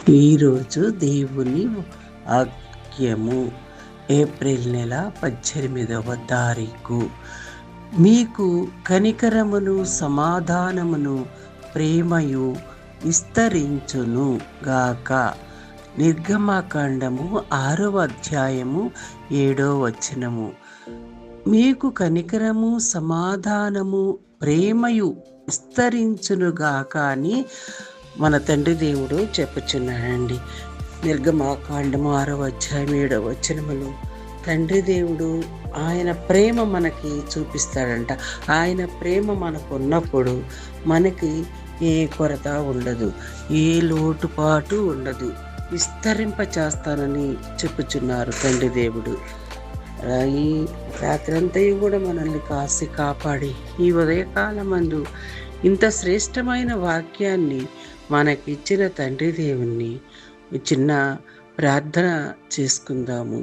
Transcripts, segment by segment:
ఈరోజు దేవుని వాక్యము ఏప్రిల్ నెల 18వ తారీఖు. మీకు కనికరమును సమాధానమును ప్రేమయు విస్తరించును గాక. నిర్గమకాండము 6వ అధ్యాయము 7వ వచనము. మీకు కనికరము సమాధానము ప్రేమయు విస్తరించునుగాక అని మన తండ్రి దేవుడు చెప్పుచున్నాడండి. నిర్గమకాండము 6వ అధ్యాయం 7వ వచనములు తండ్రి దేవుడు ఆయన ప్రేమ మనకి చూపిస్తాడంట. ఆయన ప్రేమ మనకు ఉన్నప్పుడు మనకి ఏ కొరత ఉండదు, ఏ లోటుపాటు ఉండదు. విస్తరింప చేస్తానని చెప్పుచున్నారు తండ్రి దేవుడు. ఈ రాత్రంతయు కూడా మనల్ని కాసి కాపాడి ఈ ఉదయకాలమందు ఇంత శ్రేష్టమైన వాక్యాన్ని మనకిచ్చిన తండ్రి దేవుణ్ణి చిన్న ప్రార్థన చేసుకుందాము.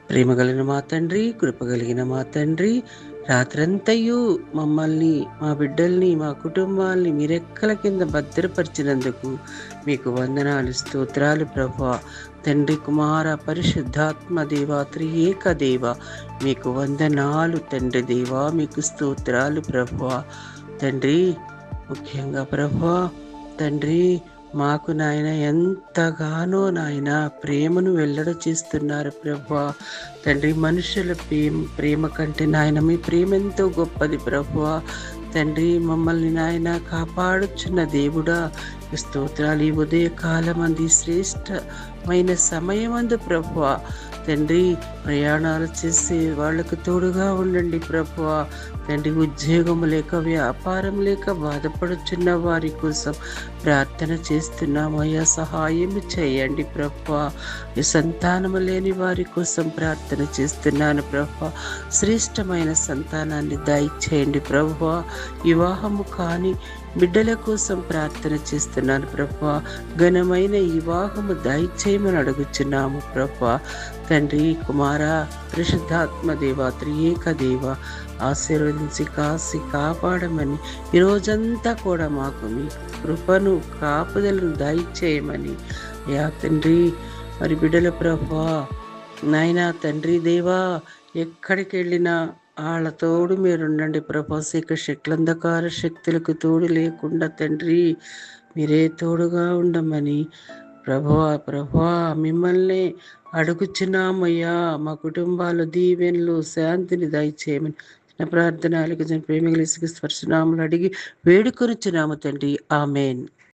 ప్రేమ కలిగిన మా తండ్రి, కృప కలిగిన మా తండ్రి, రాత్రంతయు మమ్మల్ని, మా బిడ్డల్ని, మా కుటుంబాల్ని మీరెక్కల కింద భద్రపరిచినందుకు మీకు వందనాలు, స్తోత్రాలు ప్రభువా. తండ్రి, కుమార, పరిశుద్ధాత్మ దేవ, త్రియేక దేవ, మీకు వందనాలు తండ్రి దేవా, మీకు స్తోత్రాలు ప్రభువా. తండ్రి, ముఖ్యంగా ప్రభువా తండ్రి, మాకు నాయన ఎంతగానో నాయన ప్రేమను వెల్లడి చేస్తున్నారు ప్రభువా. తండ్రి, మనుషుల ప్రేమ కంటే నాయన మీ ప్రేమ ఎంతో గొప్పది ప్రభువా. తండ్రి, మమ్మల్ని నాయన కాపాడుచున్న దేవుడా స్తోత్రాలు. ఈ ఉదయకాలమంది శ్రేష్టమైన సమయమందు ప్రభువా తండ్రి, ప్రయాణాలు చేసే వాళ్ళకు తోడుగా ఉండండి ప్రభువా. తండ్రి, ఉద్యోగం లేక వ్యాపారం లేక బాధపడుచున్న వారి కోసం ప్రార్థన చేస్తున్నాము అయ్యా, సహాయం చేయండి ప్రభువా. సంతానము లేని వారి కోసం ప్రార్థన చేస్తున్నాను ప్రభువా. శ్రేష్టమైన సంతానాన్ని దయచేయండి ప్రభువా. వివాహము కాని బిడ్డల కోసం ప్రార్థన చేస్తున్నాను ప్రభువా. ఘనమైన వివాహము దయచేయమని అడుగుచున్నాము ప్రభువా. తండ్రి, కుమార, పరిశుద్ధాత్మ దేవ, త్రియేక దేవ, ఆశీర్వదించి కాసి కాపాడమని ఈరోజంతా కూడా మాకు మీ కృపను కాపుదలను దయచేయమని యా తండ్రి. మరి బిడ్డల ప్రభువా నాయనా తండ్రి దేవా, ఎక్కడికి వెళ్ళినా వాళ్ళ తోడు మీరుండండి ప్రభా. శక్తులంధకార శక్తులకు తోడు లేకుండా తండ్రి మీరే తోడుగా ఉండమని ప్రభువా మిమ్మల్ని అడుగుచున్నామయ్యా. మా కుటుంబాలు దీవెనలు శాంతిని దయచేయమని నా ప్రార్థన ప్రేమ స్పర్శనాములు అడిగి వేడుకొనుచున్నాము తండ్రి. ఆమెన్.